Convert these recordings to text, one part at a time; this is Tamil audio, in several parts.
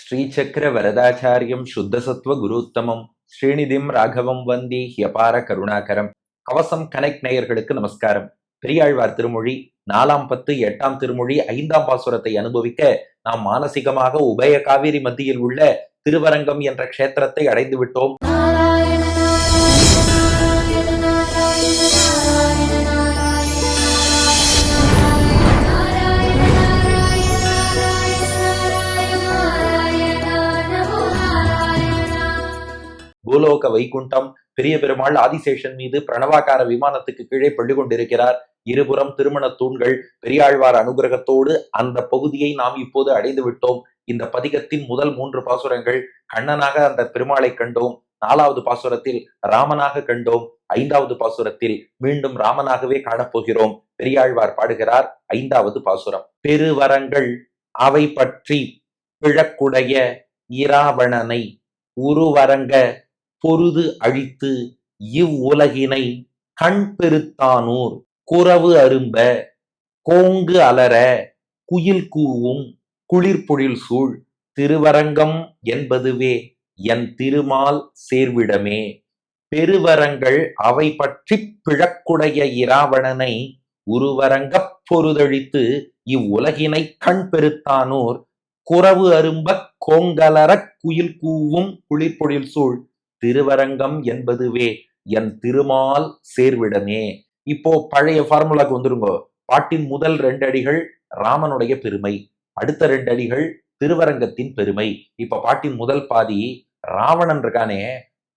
ஸ்ரீசக்கர வரதாச்சாரியம் சுத்தசத்வ குருத்தமம் ஸ்ரீநிதிம் ராகவம் வந்தி ஹியபார கருணாகரம். கவசம் கனெக்ட் நேயர்களுக்கு நமஸ்காரம். பெரியாழ்வார் திருமொழி 4 8 திருமொழி 5 பாசுரத்தை அனுபவிக்க நாம் மானசீகமாக உபய காவிரி மத்தியில் உள்ள திருவரங்கம் என்ற க்ஷேத்திரத்தை அடைந்து விட்டோம். பூலோக வைகுண்டம். பெரிய பெருமாள் ஆதிசேஷன் மீது பிரணவாகார விமானத்துக்கு கீழே பள்ளி கொண்டிருக்கிறார். இருபுறம் திருமண தூண்கள். பெரியாழ்வார் அனுகிரகத்தோடு அந்த பகுதியை நாம் இப்போது அடைந்து விட்டோம். இந்த பதிகத்தின் முதல் 3 பாசுரங்கள் கண்ணனாக அந்த பெருமாளை கண்டோம். 4வது பாசுரத்தில் ராமனாக கண்டோம். 5வது பாசுரத்தில் மீண்டும் ராமனாகவே காணப்போகிறோம். பெரியாழ்வார் பாடுகிறார் 5வது பாசுரம். பெருவரங்கள் அவை பற்றி பிழக்குடைய இராவணனை உருவரங்க பொருது அழித்து இவ்வுலகினை கண் பெருத்தானூர் குறவு அரும்ப கோங்கு அலர குயில் கூவும் குளிர்பொழில் சூழ் திருவரங்கம் என்பதுவே என் திருமால் சேர்விடமே. பெருவரங்கள் அவை பற்றி பிழக்குடைய இராவணனை உருவரங்கப் பொருதழித்து இவ்வுலகினை கண் பெருத்தானூர் குறவு அரும்ப கோங்கலர குயில் கூவும் குளிர்பொழில் சூழ் திருவரங்கம் என்பதுவே என் திருமால் சேர்விடமே. இப்போ பழைய ஃபார்முலாக்கு வந்துருங்கோ. பாட்டின் முதல் 2 அடிகள் ராமனுடைய பெருமை, அடுத்த 2 அடிகள் திருவரங்கத்தின் பெருமை. இப்ப பாட்டின் முதல் பாதி ராவணன் இருக்கானே,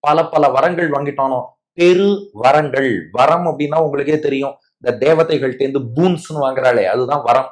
பல பல வரங்கள் வாங்கிட்டானோ. பெரு வரங்கள், வரம் அப்படின்னா உங்களுக்கே தெரியும், இந்த தேவதைகள்டேந்து பூன்ஸ்னு வாங்குறாளே அதுதான் வரம்.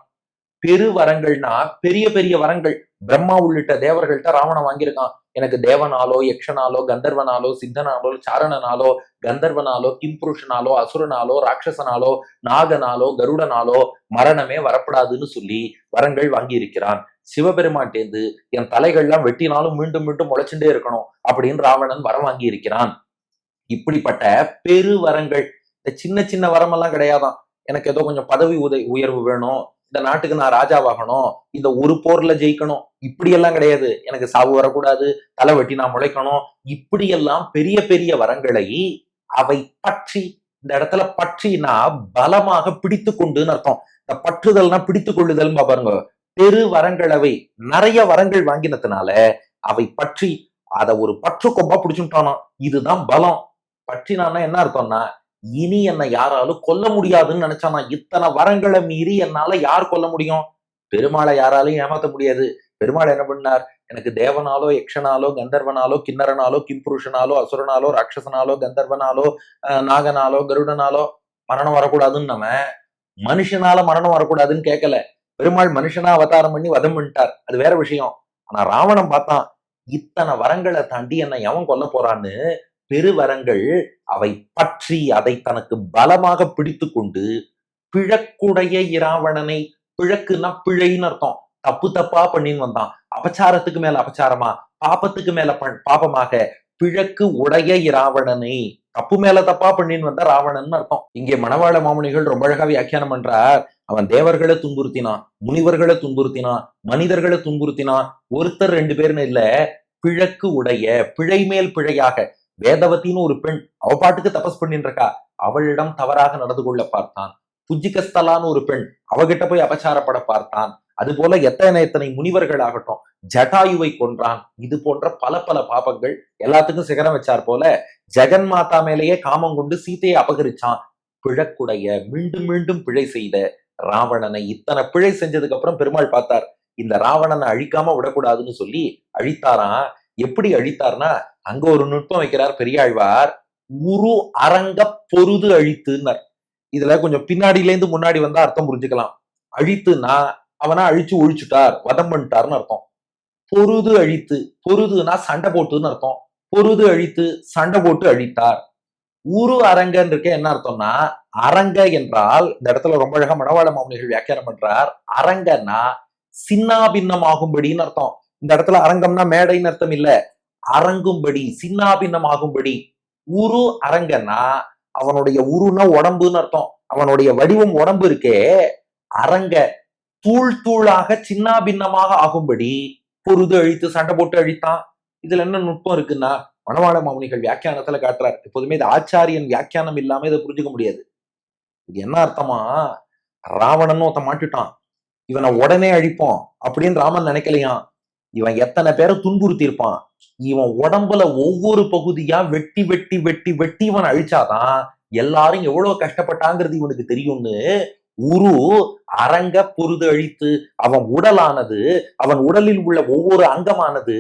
பெருவரங்கள்னா பெரிய பெரிய வரங்கள். பிரம்மா உள்ளிட்ட தேவர்கள்ட்ட ராவணன் வாங்கியிருக்கான். எனக்கு தேவனாலோ யக்ஷனாலோ கந்தர்வனாலோ சித்தனாலோ சாரணனாலோ கந்தர்வனாலோ கிம்புருஷனாலோ அசுரனாலோ ராட்சசனாலோ நாகனாலோ கருடனாலோ மரணமே வரப்படாதுன்னு சொல்லி வரங்கள் வாங்கி இருக்கிறான். சிவபெருமான்டேந்து என் தலைகள்லாம் வெட்டினாலும் மீண்டும் மீண்டும் முளைச்சுட்டே இருக்கணும் அப்படின்னு ராவணன் வரம் வாங்கி இருக்கிறான். இப்படிப்பட்ட பெருவரங்கள். இந்த சின்ன சின்ன வரமெல்லாம் கிடையாதான். எனக்கு ஏதோ கொஞ்சம் பதவி உயர்வு வேணும், இந்த நாட்டுக்கு நான் ராஜாவாகணும், இந்த ஒரு போர்ல ஜெயிக்கணும், இப்படியெல்லாம் கிடையாது. எனக்கு சாவு வரக்கூடாது, தலை வெட்டி நான் முளைக்கணும், இப்படியெல்லாம் பெரிய பெரிய வரங்களை அவை பற்றி. இந்த இடத்துல பற்றினா பலமாக பிடித்து கொண்டுன்னு அர்த்தம். இந்த பற்றுதல்னா பிடித்து கொள்ளுதல் பாருங்க. பெரு வரங்களவை நிறைய வரங்கள் வாங்கினதுனால அவை பற்றி அதை ஒரு பற்று கொம்பா பிடிச்சுட்டானா. இதுதான் பலம். பற்றினான்னா என்ன அர்த்தம்னா, இனி என்னை யாராலும் கொல்ல முடியாதுன்னு நினைச்சானா. இத்தனை வரங்களை மீறி என்னால யார் கொல்ல முடியும்? பெருமாளை யாராலையும் ஏமாத்த முடியாது. பெருமாள் என்ன பண்ணார்? எனக்கு தேவனாலோ யக்ஷனாலோ கந்தர்வனாலோ கிண்ணறனாலோ கிம்புருஷனாலோ அசுரனாலோ ராட்சசனாலோ கந்தர்வனாலோ நாகனாலோ கருடனாலோ மரணம் வரக்கூடாதுன்னு நம்ம மனுஷனால மரணம் வரக்கூடாதுன்னு கேட்கல. பெருமாள் மனுஷனா அவதாரம் பண்ணி வதம் பண்ணிட்டார், அது வேற விஷயம். ஆனா ராவணன் பார்த்தான், இத்தனை வரங்களை தாண்டி என்னை எவன் கொல்ல போறான்னு. பெருவரங்கள் அவை பற்றி அதை தனக்கு பலமாக பிடித்து கொண்டு பிழக்குடைய இராவணனை. பிழக்குன்னா பிழைன்னு அர்த்தம். தப்பு தப்பா பண்ணின்னு வந்தான். அபச்சாரத்துக்கு மேல அபச்சாரமா, பாபத்துக்கு மேல பாபமாக பிழக்கு உடைய இராவணனை, தப்பு மேல தப்பா பண்ணின்னு வந்த ராவணன் அர்த்தம். இங்கே மணவாள மாமுனிகள் ரொம்ப அழகா வியாக்கியானம் பண்றார். அவன் தேவர்களை துன்புறுத்தினான், முனிவர்களை துன்புறுத்தினான், மனிதர்களை துன்புறுத்தினான். ஒருத்தர் 2 பேர்னு இல்ல, பிழக்கு உடைய, பிழை மேல் பிழையாக. வேதவத்தின்னு ஒரு பெண், அவ பாட்டுக்கு தபஸ் பண்ணிட்டு இருக்கா, அவளிடம் தவறாக நடந்து கொள்ள பார்த்தான். புஜிகஸ்தலான்னு ஒரு பெண், அவகிட்ட போய் அபச்சாரப்பட பார்த்தான். அது போல எத்தனை முனிவர்கள் ஆகட்டும், ஜட்டாயுவை கொன்றான். இது போன்ற பல பல பாபங்கள். எல்லாத்துக்கும் சிகரம் வச்சார் போல ஜெகன் மாதா மேலேயே காமம் கொண்டு சீதையை அபகரிச்சான். பிழக்குடைய, மீண்டும் மீண்டும் பிழை செய்த ராவணனை. இத்தனை பிழை செஞ்சதுக்கு அப்புறம் பெருமாள் பார்த்தார், இந்த ராவணனை அழிக்காம விடக்கூடாதுன்னு சொல்லி அழித்தாராம். எப்படி அழித்தார்னா, அங்க ஒரு நுட்பம் வைக்கிறார் பெரியாழ்வார். உரு அரங்க பொருது அழித்துன்னார். இதுல கொஞ்சம் பின்னாடியில இருந்து முன்னாடி வந்தா அர்த்தம் புரிஞ்சுக்கலாம். அழித்துனா அவனா அழிச்சு ஒழிச்சுட்டார், வதம் பண்ணிட்டார்னு அர்த்தம். பொருது அழித்து, பொருதுனா சண்டை போட்டுன்னு அர்த்தம். பொருது அழித்து சண்டை போட்டு அழித்தார். உரு அரங்கன்னு இருக்க என்ன அர்த்தம்னா, அரங்க என்றால் இந்த இடத்துல ரொம்ப அழகா மணவாள மாமுனிகள் வியாக்கியானம் பண்றார். அரங்கன்னா சின்னாபின்னமாகும்படின்னு அர்த்தம். இந்த இடத்துல அரங்கம்னா மேடைன்னு அர்த்தம் இல்ல, அரங்கும்படி, சின்னாபின்னமாகும்படி. உரு அரங்கன்னா அவனுடைய உருனா உடம்புன்னு அர்த்தம். அவனுடைய வடிவம் உடம்பு இருக்கே, அரங்க தூள் தூளாக சின்னாபின்னமாக ஆகும்படி பொருது அழித்து சண்டை போட்டு அழித்தான். இதுல என்ன நுட்பம் இருக்குன்னா, மணவாள மாமுனிகள் வியாக்கியானத்துல காட்டுறார். எப்போதுமே இது ஆச்சாரியன் வியாக்கியானம் இல்லாம இதை புரிஞ்சுக்க முடியாது. இது என்ன அர்த்தமா, ராவணன் ஒருத்தன் மாட்டிட்டான், இவனை உடனே அழிப்போம் அப்படின்னு ராமன் நினைக்கலையாம். இவன் எத்தனை பேரை துன்புறுத்தி இருப்பான், இவன் உடம்புல ஒவ்வொரு பகுதியா வெட்டி வெட்டி வெட்டி வெட்டி இவன் அழிச்சாதான் எல்லாரும் எவ்வளவு கஷ்டப்பட்டாங்கிறது இவனுக்கு தெரியும்னு உரு அரங்க பொருது அழித்து அவன் உடலானது, அவன் உடலில் உள்ள ஒவ்வொரு அங்கமானது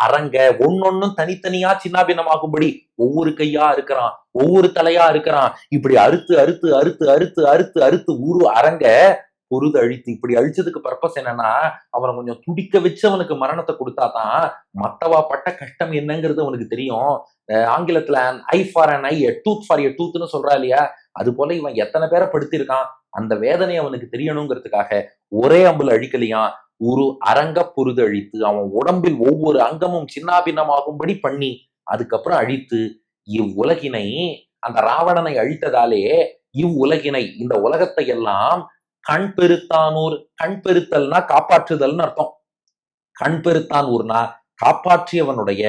அரங்க ஒன்னொன்னும் தனித்தனியா சின்னாபின்னமாகும்படி ஒவ்வொரு கையா இருக்கிறான், ஒவ்வொரு தலையா இருக்கிறான், இப்படி அறுத்து அறுத்து அறுத்து அறுத்து அறுத்து அறுத்து உரு அரங்க பொருது அழித்து இப்படி அழிச்சதுக்கு பர்பஸ் என்னன்னா, அவனை கொஞ்சம் துடிக்க வச்சு அவனுக்கு மரணத்தை கொடுத்தாதான் மத்தவா பட்ட கஷ்டம் என்னங்கிறது அவனுக்கு தெரியும். ஆங்கிலத்துல eye for an eye, tooth for a டூத்னு சொல்றா இல்லையா, அது போல இவன் எத்தனை பேரை படுத்திருக்கான், அந்த வேதனை அவனுக்கு தெரியணுங்கிறதுக்காக ஒரே அம்புல அழிக்கலையாம், ஒரு அரங்க பொருது அழித்து அவன் உடம்பில் ஒவ்வொரு அங்கமும் சின்னாபின்னமாகும்படி பண்ணி அதுக்கப்புறம் அழித்து இவ்வுலகினை, அந்த ராவணனை அழித்ததாலே இவ்வுலகினை இந்த உலகத்தை எல்லாம் கண் பெருத்தானூர், கண் பெருத்தல்னா காப்பாற்றுதல்னு அர்த்தம். கண் பெருத்தான் ஊர்னா காப்பாற்றியவனுடைய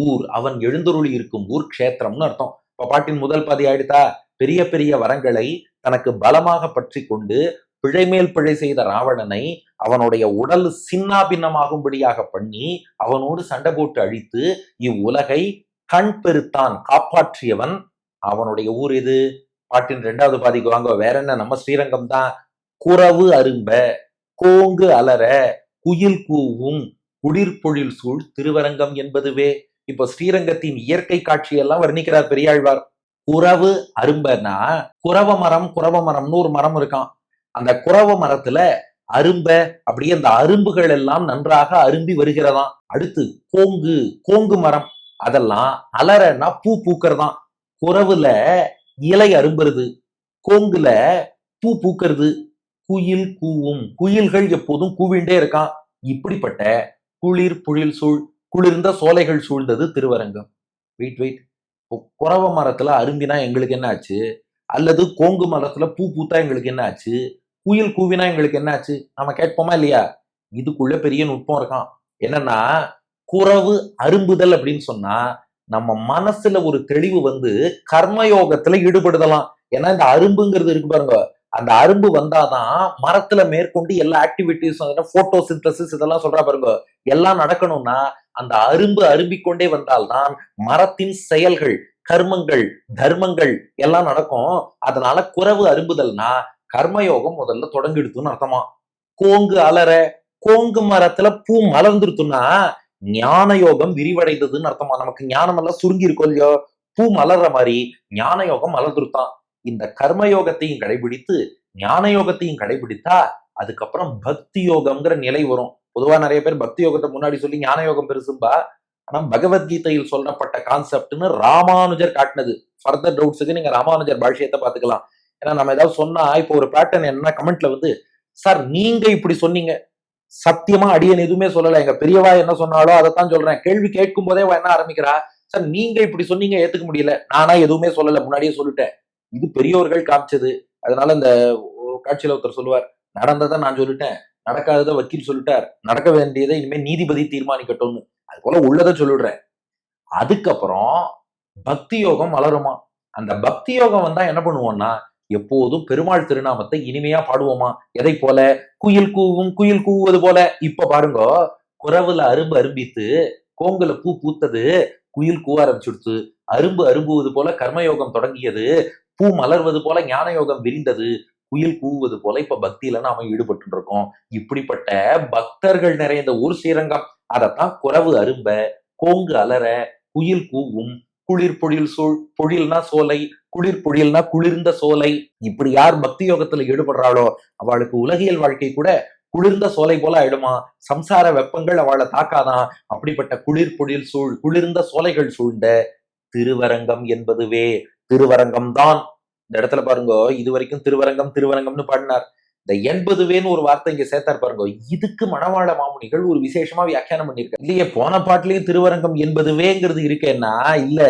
ஊர், அவன் எழுந்தருளி இருக்கும் ஊர் க்ஷேத்திரம்னு அர்த்தம். இப்ப பாட்டின் முதல் பாதி ஆயிடுதா, பெரிய பெரிய வரங்களை தனக்கு பலமாக பற்றி கொண்டு பிழை மேல் பிழை செய்த ராவணனை அவனுடைய உடல் சின்னாபின்னமாகும்படியாக பண்ணி அவனோடு சண்டை போட்டு அழித்து இவ்வுலகை கண் பெருத்தான் காப்பாற்றியவன், அவனுடைய ஊர் இது. பாட்டின் இரண்டாவது பாதிக்கு வாங்க, வேற என்ன, நம்ம ஸ்ரீரங்கம் தான். குரவு அரும்ப கோங்கு அலற குயில் கூவும் குளிர்பொழில் சூழ் திருவரங்கம் என்பதுவே. இப்ப ஸ்ரீரங்கத்தின் இயற்கை காட்சியெல்லாம் வர்ணிக்கிறார் பெரியாழ்வார். குரவு அரும்பனா குரவ மரம்னு ஒரு மரம் இருக்கான். அந்த குரவ மரத்துல அரும்ப அப்படியே அந்த அரும்புகள் எல்லாம் நன்றாக அரும்பி வருகிறதாம். அடுத்து கோங்கு மரம், அதெல்லாம் அலறனா பூ பூக்கிறதாம். குரவுல இலை அரும்புறது, கோங்குல பூ பூக்கிறது. குயில் கூவும், குயில்கள் எப்போதும் கூவிண்டே இருக்கான். இப்படிப்பட்ட குளிர் புழில் சூழ் குளிர்ந்த சோலைகள் சூழ்ந்தது திருவரங்கம். வெயிட், குறவ மரத்துல அரும்பினா எங்களுக்கு என்ன ஆச்சு, அல்லது கோங்கு மரத்துல பூ பூத்தா எங்களுக்கு என்ன ஆச்சு, குயில் கூவினா எங்களுக்கு என்ன ஆச்சு, நம்ம கேட்போமா இல்லையா? இதுக்குள்ள பெரிய நுட்பம் இருக்கான். என்னன்னா, குறவு அரும்புதல் அப்படின்னு சொன்னா நம்ம மனசுல ஒரு தெளிவு வந்து கர்மயோகத்துல ஈடுபடுதலாம். ஏன்னா இந்த அரும்புங்கிறது இருக்கு பாருங்க, அந்த அரும்பு வந்தாதான் மரத்துல மேற்கொண்டு எல்லா ஆக்டிவிட்டிஸ், போட்டோ சிந்தசிஸ் இதெல்லாம் சொல்றா பாருங்க, எல்லாம் நடக்கணும்னா அந்த அரும்பு அரும்பிக்கொண்டே வந்தால்தான் மரத்தின் செயல்கள், கர்மங்கள், தர்மங்கள் எல்லாம் நடக்கும். அதனால குறவு அரும்புதல்னா கர்மயோகம் முதல்ல தொடங்கிடுத்துன்னு அர்த்தமா. கோங்கு அலற, கோங்கு மரத்துல பூ மலர்ந்துருத்துன்னா ஞான யோகம் விரிவடைந்ததுன்னு அர்த்தமா. நமக்கு ஞானம் எல்லாம் சுருங்கி இருக்கும் இல்லையோ, பூ மலர்ற மாதிரி ஞான யோகம் மலர்ந்துருத்தான். இந்த கர்மயோகத்தையும் கடைபிடித்து ஞான யோகத்தையும் கடைபிடித்தா அதுக்கப்புறம் பக்தி யோகம்ங்கிற நிலை வரும். பொதுவா நிறைய பேர் பக்தி யோகத்தை முன்னாடி சொல்லி ஞான யோகம் பெருசும்பா. ஆனா பகவத்கீதையில் சொல்லப்பட்ட கான்செப்ட்னு ராமானுஜர் காட்டினது. ஃபர்தர் டவுட்ஸுக்கு நீங்க ராமானுஜர் பாஷ்யத்தை பாத்துக்கலாம். ஏன்னா நம்ம ஏதாவது சொன்னா இப்போ ஒரு பேட்டர்ன் என்ன, கமெண்ட்ல வந்து சார் நீங்க இப்படி சொன்னீங்க, சத்தியமா அடியன் எதுவுமே சொல்லல, எங்க பெரியவா என்ன சொன்னாலோ அதைத்தான் சொல்றேன். கேள்வி கேட்கும் போதே என்ன ஆரம்பிக்கிறா, சார் நீங்க இப்படி சொன்னீங்க ஏத்துக்க முடியல, நானா எதுவுமே சொல்லல முன்னாடியே சொல்லிட்டேன். இது பெரியோர்கள் காமிச்சது. அதனால இந்த காட்சியில ஒருத்தர் சொல்லுவார், நடந்ததை நான் சொல்லிட்டேன், நடக்காததை வக்கீல் சொல்லிட்டார், நடக்க வேண்டியதை இனிமே நீதிபதி தீர்மானிக்கட்டும்னு. அது போல உள்ளதை சொல்லிடுறேன். அதுக்கப்புறம் பக்தி யோகம் வளருமா. அந்த பக்தி யோகம் வந்தா என்ன பண்ணுவோம்னா எப்போதும் பெருமாள் திருநாமத்தை இனிமையா பாடுவோமா. எதை போல, குயில் கூவும், குயில் கூவுவது போல. இப்ப பாருங்க, குறவுல அரும்பு அரும்பித்து கோங்குல பூ பூத்தது, குயில் கூவ ஆரம்பிச்சுடுத்து, அரும்பு அரும்புவது போல கர்மயோகம் தொடங்கியது, பூ மலர்வது போல ஞான யோகம் விரிந்தது, குயில் கூவுவது போல இப்ப பக்தியில நாம ஈடுபட்டு இருக்கோம். இப்படிப்பட்ட பக்தர்கள் நிறைந்த ஊர் ஸ்ரீரங்கம். அதத்தான் குறவு அரும்ப கோங்கு அலற குயில் கூவும் குளிர் பொழில் சூழ், பொழில்னா சோலை, குளிர் பொழில்னா குளிர்ந்த சோலை. இப்படி யார் பக்தி யோகத்துல ஈடுபடுறாளோ அவளுக்கு உலகியல் வாழ்க்கை கூட குளிர்ந்த சோலை போல ஆயிடுமா. சம்சார வெப்பங்கள் அவளை தாக்காதான். அப்படிப்பட்ட குளிர் பொழில் சூழ் குளிர்ந்த சோலைகள் சூழ்ந்த திருவரங்கம் என்பதுவே. திருவரங்கம் தான். இந்த இடத்துல பாருங்க, இது வரைக்கும் திருவரங்கம் திருவரங்கம்னு பாடினார். இந்த 80வேன்னு ஒரு வார்த்தை இங்க சேர்த்தார் பாருங்க. இதுக்கு மணவாள மாமுனிகள் ஒரு விசேஷமா வியாக்கியானம் பண்ணிருக்காரு. இல்லையே, போன பாட்டிலேயே திருவரங்கம் என்பதுவேங்கிறது இருக்கேன்னா இல்ல,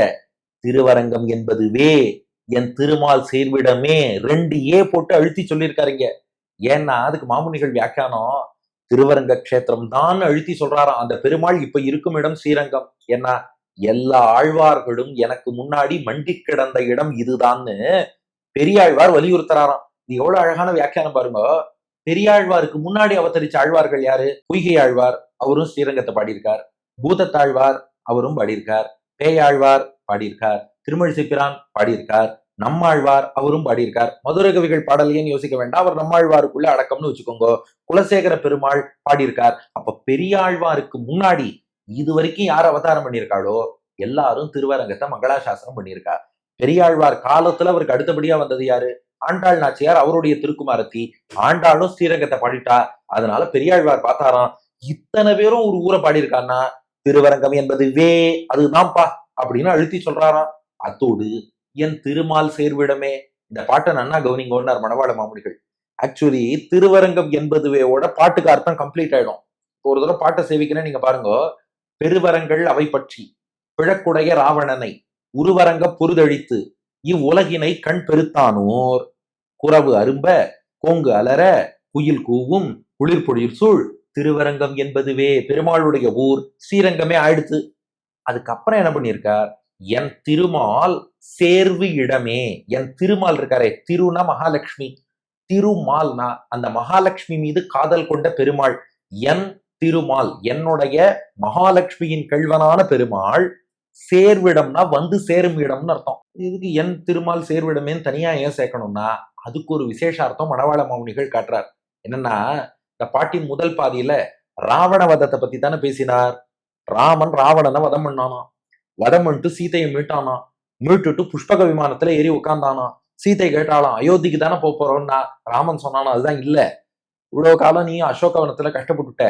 திருவரங்கம் என்பதுவே என் திருமால் சேர்விடமே 2 ஏ போட்டு அழுத்தி சொல்லியிருக்காருங்க. ஏன்னா அதுக்கு மாமுனிகள் வியாக்கியானம் திருவரங்க கஷேத்திரம் தான் அழுத்தி சொல்றாராம். அந்த பெருமாள் இப்ப இருக்கும் இடம் ஸ்ரீரங்கம். ஏன்னா எல்லா ஆழ்வார்களும் எனக்கு முன்னாடி மண்டி கிடந்த இடம் இதுதான்னு பெரியாழ்வார் வலியுறுத்துறாராம். இது எவ்வளவு அழகான வியாக்கியானம் பாருங்க. பெரியாழ்வாருக்கு முன்னாடி அவதரிச்ச ஆழ்வார்கள் யாரு? பொய்கை ஆழ்வார், அவரும் ஸ்ரீரங்கத்தை பாடியிருக்கார். பூதத்தாழ்வார், அவரும் பாடியிருக்கார். பேயாழ்வார் பாடியிருக்கார். திருமழிசைப்பிரான் பாடியிருக்கார். நம்மாழ்வார், அவரும் பாடியிருக்கார். மதுரை கவிகள் பாடலையேன்னு யோசிக்க வேண்டாம், அவர் நம்மாழ்வாருக்குள்ள அடக்கம்னு வச்சுக்கோங்க. குலசேகர பெருமாள் பாடியிருக்கார். அப்ப பெரியாழ்வாருக்கு முன்னாடி இது வரைக்கும் யார் அவதாரம் பண்ணியிருக்காளோ எல்லாரும் திருவரங்கத்தை மங்களாசாசனம் பண்ணியிருக்கார். பெரியாழ்வார் காலத்துல அவருக்கு அடுத்தபடியா வந்தது யாரு? ஆண்டாள் நாச்சியார், அவருடைய திருக்குமாரத்தி. ஆண்டாளும் ஸ்ரீரங்கத்தை பாடிட்டா. அதனால பெரியாழ்வார் பார்த்தாராம், இத்தனை பேரும் ஒரு ஊரை பாடியிருக்கான்னா திருவரங்கம் என்பது அதுதான்ப்பா அப்படின்னு அழுத்தி சொல்றாராம். அத்தோடு என் திருமால் சேர்விடமே, இந்த பாட்டை நன்னா கவனிங்கன்னார் மணவாள மாமுனிகள். ஆக்சுவலி திருவரங்கம் என்பதுவேவோட பாட்டுக்கு அர்த்தம் கம்ப்ளீட் ஆயிடும். ஒரு தடவை பாட்டை சேவிக்கிறேன், நீங்க பாருங்க. பெருவரங்கள் அவை பற்றி பிழக்குடைய ராவணனை உருவரங்க பொருதழித்து இவ்வுலகினை கண் பெருத்தானோர் குறவு அரும்ப கோங்கு அலர குயில் கூவும் குளிர் பொழில் சூழ் திருவரங்கம் என்பதுவே பெருமாளுடைய ஊர் ஸ்ரீரங்கமே ஆயிடுத்து. அதுக்கப்புறம் என்ன பண்ணியிருக்கார்? என் திருமால் சேர்வு இடமே. என் திருமால் இருக்காரே, திருனா மகாலட்சுமி, திருமால்னா அந்த மகாலட்சுமி மீது காதல் கொண்ட பெருமாள். என் திருமால், என்னுடைய மகாலட்சுமியின் கெழ்வனான பெருமாள் சேர்விடம்னா வந்து சேரும் இடம்னு அர்த்தம். இதுக்கு என் திருமால் சேர்விடமேன்னு தனியா ஏன் சேர்க்கணும்னா அதுக்கு ஒரு விசேஷார்த்தம் மணவாள மாமுனிகள் காட்டுறார். என்னன்னா, இந்த பாட்டின் முதல் பாதியில ராவண வதத்தை பத்தி தானே பேசினார். ராமன் ராவணனை வதம் பண்ணானா, வதம் பண்ணிட்டு சீதையை மீட்டானா, மீட்டுட்டு புஷ்பக விமானத்துல ஏறி உட்கார்ந்தானா. சீதை கேட்டாலாம், அயோத்திக்கு தானே போறோம்னா. ராமன் சொன்னானா, அதுதான் இல்ல, இவ்வளவு காலம் நீ அசோகவனத்துல கஷ்டப்பட்டுட்ட,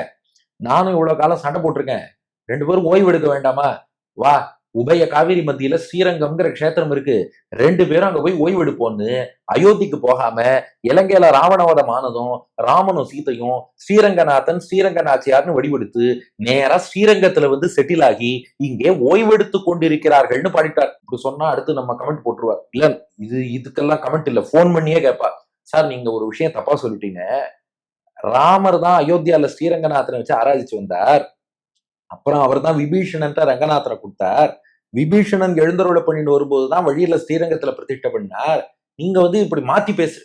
நானும் இவ்வளவு காலம் சண்டை போட்டிருக்கேன், 2 பேரும் ஓய்வு எடுக்க வேண்டாமா, வா உபய காவிரி மத்தியில ஸ்ரீரங்கம்ங்கிற கஷேத்திரம் இருக்கு, 2 பேரும் அங்க போய் ஓய்வு எடுப்போன்னு அயோத்திக்கு போகாம இலங்கையில ராவணவதம் ஆனதும் ராமனும் சீதையும் ஸ்ரீரங்கநாதன் ஸ்ரீரங்கநாச்சியார்னு வடிவெடுத்து நேரா ஸ்ரீரங்கத்துல வந்து செட்டில் ஆகி இங்கே ஓய்வெடுத்து கொண்டிருக்கிறார்கள்னு பாடிட்டார். இப்படி சொன்னா அடுத்து நம்ம கமெண்ட் போட்டுருவார். இல்ல இதுக்கெல்லாம் கமெண்ட் இல்ல, போன் பண்ணியே கேட்பா, சார் நீங்க ஒரு விஷயம் தப்பா சொல்லிட்டீங்க, ராமர் தான் அயோத்தியால ஸ்ரீரங்கநாதனை வச்சு ஆராதிச்சு வந்தார், அப்புறம் அவர் தான் விபீஷணன் ரங்கநாதரை கொடுத்தார், விபீஷணன் எழுந்தருளை பண்ணிட்டு வரும்போதுதான் வழியில ஸ்ரீரங்கத்துல பிரதிஷ்டை பண்ணார், நீங்க வந்து இப்படி மாத்தி பேசு.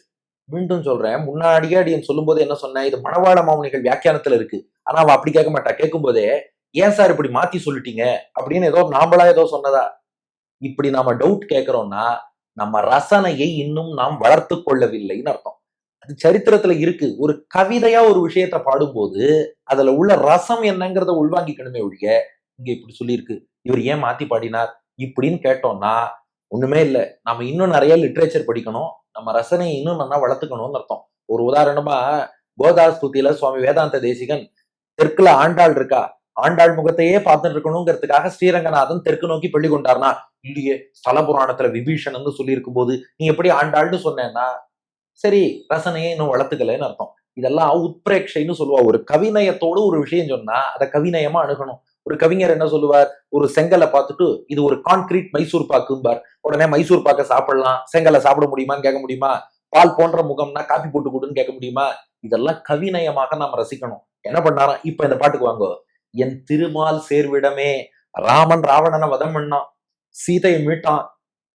மீண்டும் சொல்றேன், முன்னாடியே அடியன் சொல்லும் போது என்ன சொன்னேன், இது மணவாள மாமுனிகள் வியாக்கியானத்துல இருக்கு. ஆனா அவ அப்படி கேட்க மாட்டா. கேட்கும் போதே ஏன் சார் இப்படி மாத்தி சொல்லிட்டீங்க அப்படின்னு ஏதோ நாமளா ஏதோ சொன்னதா. இப்படி நாம டவுட் கேட்கிறோம்னா நம்ம ரசனையை இன்னும் நாம் வளர்த்து கொள்ளவில்லைன்னு அர்த்தம். அது சரித்திரத்துல இருக்கு. ஒரு கவிதையா ஒரு விஷயத்த பாடும்போது அதுல உள்ள ரசம் என்னங்கிறத உள்வாங்கிக்கணுமே ஒழிய, இங்க இப்படி சொல்லியிருக்கு, இவர் ஏன் மாத்தி பாடினார் இப்படின்னு கேட்டோம்னா ஒண்ணுமே இல்லை. நம்ம இன்னும் நிறைய லிட்ரேச்சர் படிக்கணும், நம்ம ரசனையை இன்னும் நல்லா வளர்த்துக்கணும்னு அர்த்தம். ஒரு உதாரணமா, கோதாஸ்துதியில சுவாமி வேதாந்த தேசிகன் தெற்குல ஆண்டாள் இருக்கா, ஆண்டாள் முகத்தையே பார்த்துட்டு இருக்கணுங்கிறதுக்காக ஸ்ரீரங்கநாதன் தெற்கு நோக்கி பள்ளி கொண்டார்னா, இல்லையே ஸ்தல புராணத்துல விபீஷணன் சொல்லி இருக்கும் போது நீ எப்படி ஆண்டாள்னு சொன்னேன்னா, சரி ரசனையை இன்னும் வளர்த்துக்கலன்னு அர்த்தம். இதெல்லாம் உட்பிரேட்சைன்னு சொல்லுவா. ஒரு கவிநயத்தோடு ஒரு விஷயம் சொன்னா அதை கவிநயமா அணுகணும். ஒரு கவிஞர் என்ன சொல்லுவார், ஒரு செங்கலை பார்த்துட்டு இது ஒரு கான்கிரீட் மைசூர் பாக்கும்பார். உடனே மைசூர் பாக்க சாப்பிடலாம், செங்கலை சாப்பிட முடியுமான்னு கேட்க முடியுமா? பால் போன்ற முகம்னா காப்பி போட்டு கொடுன்னு கேட்க முடியுமா? இதெல்லாம் கவிநயமாக நாம் ரசிக்கணும். என்ன பண்ணாராம், இப்ப இந்த பாட்டுக்கு வாங்க. என் திருமால் சேர்விடமே, ராமன் ராவணனை வதம் பண்ணான், சீதையை மீட்டான்,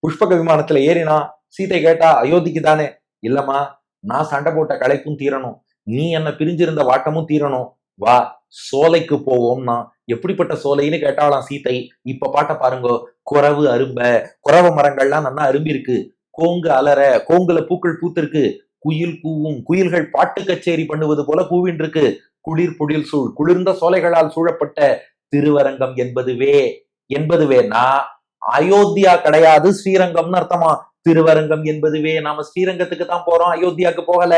புஷ்பக விமானத்துல ஏறினான், சீதை கேட்டா அயோத்திக்கு தானே, இல்லம்மா நான் சண்டை போட்ட களைப்பும் தீரணும், நீ என்ன பிரிஞ்சிருந்த வாட்டமும் தீரணும், வா சோலைக்கு போவோம்னா. எப்படிப்பட்ட சோலைன்னு கேட்டாலாம் சீதை. இப்ப பாட்ட பாருங்க, குறவு அரும்ப, குறவ மரங்கள்லாம் நல்லா அரும்பி இருக்கு, கோங்கு அலற, கோங்குல பூக்கள் பூத்திருக்கு, குயில் கூவும், குயில்கள் பாட்டு கச்சேரி பண்ணுவது போல கூவின் இருக்கு, குளிர் பொழில் சூழ், குளிர்ந்த சோலைகளால் சூழப்பட்ட திருவரங்கம் என்பதுவேனா அயோத்தியா கிடையாது, ஸ்ரீரங்கம்னு அர்த்தமா. திருவரங்கம் என்பதுவே, நாம ஸ்ரீரங்கத்துக்கு தான் போறோம், அயோத்தியாவுக்கு போகல.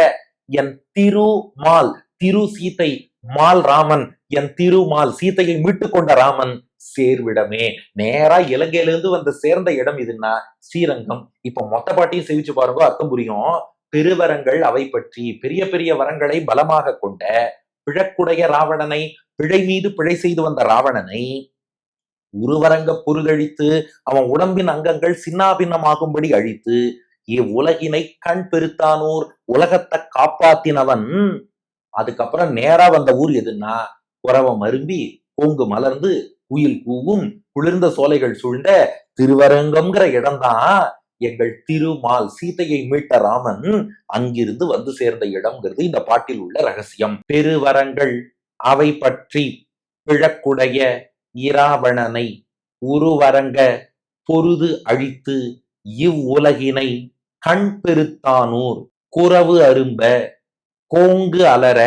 என் திருமால், திரு சீதை, மால் ராமன், என் திருமால் சீதையை மீட்டு கொண்ட ராமன் சேர்விடமே, நேரா இலங்கையிலிருந்து வந்து சேர்ந்த இடம் இதுன்னா ஸ்ரீரங்கம். இப்ப மொத்த பாட்டையும் சேவிச்சு பாருங்க, அர்த்தம் புரியும். பெருவரங்கள் அவை பற்றி, பெரிய பெரிய வரங்களை பலமாக கொண்ட பிழக்குடைய ராவணனை, பிழை மீது பிழை செய்து வந்த ராவணனை உருவரங்க பொருளழித்து அவன் உடம்பின் அங்கங்கள் சின்னாபின்னமாகும்படி அழித்து உலகினை கண் பெருத்தானோர், உலகத்தை காப்பாத்தினவன் அதுக்கப்புறம் நேரா வந்த ஊர் எதுன்னா, குரவ மரும்பி பூங்கு மலர்ந்து குயில் கூவும் குளிர்ந்த சோலைகள் சூழ்ந்த திருவரங்கம்ங்கிற இடம்தான் எங்கள் திருமால் சீதையை மீட்ட ராமன் அங்கிருந்து வந்து சேர்ந்த இடம்ங்கிறது இந்த பாட்டில் உள்ள ரகசியம். பெருவரங்கள் அவை பற்றி பிழக்குடைய இராவணனை உருவரங்க பொருது அழித்து இவ்வுலகினை கண் பெருத்தானூர் குரவு அரும்ப கோங்கு அலர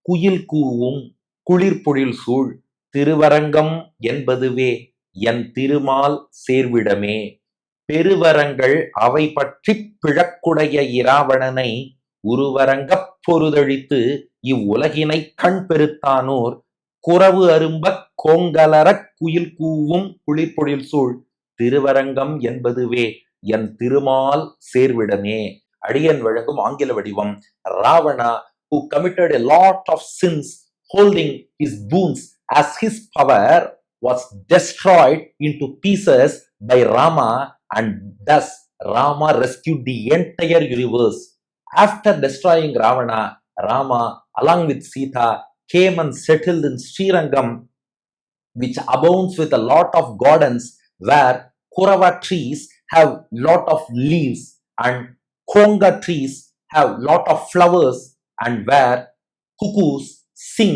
குயில் கூவும் குளிர்பொழில் சூழ் திருவரங்கம் என்பதுவே என் திருமால் சேர்விடமே. பெருவரங்கள் அவை பற்றி பிழக்குடைய இராவணனை உருவரங்கப் பொருதழித்து இவ்வுலகினை கண் பெருத்தானூர் குரவு அரும்ப கோங்கலரக் குயில் கூவும் குளிர்பொழில் சூழ் திருவரங்கம் என்பதுவே என் திருமால் சேர்விடமே. அடியன் வழங்கும் ஆங்கில வடிவம். Ravana, who committed a lot of sins, holding his boons as his power, was destroyed into pieces by Rama, and thus Rama rescued the entire universe. After destroying Ravana, Rama, along with Sita, came and settled in Srirangam, which abounds with a lot of gardens where Kurava trees have lot of leaves and Konga trees have lot of flowers, and where cuckoos sing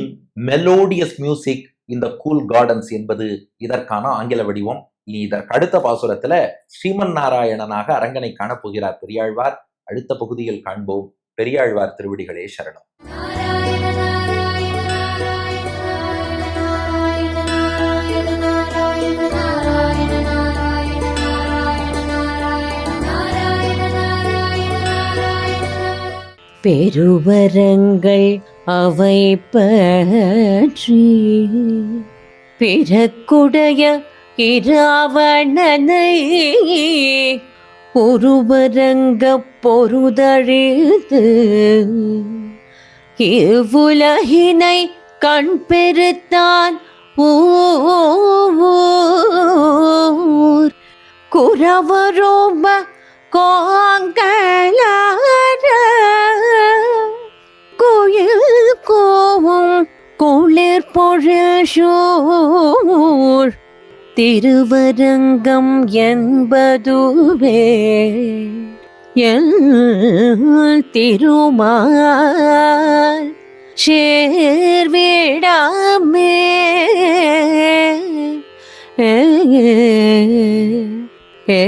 melodious music in the cool gardens என்பது இதற்கான ஆங்கில வடிவம். இதற்கு அடுத்த பாசுரத்துல ஸ்ரீமன் நாராயணனாக அரங்கனை காணப்போகிறார் பெரியாழ்வார். அடுத்த பகுதியில் காண்போம். பெரியாழ்வார் திருவடிகளே சரணம். பெருவரங்கள் அவை பற்றி பிறக்குடைய இராவணனை ஒருவரங்க பொருதழித்து இவ்வுலகினை கண் பெருத்தான் ஊர் குரவரோம கோங்கலார குயில் கோவும் குளிர் பொழில் சூழ் திருவரங்கம் என்பதுவே என் திருமால் சேர்விடமே. ஏ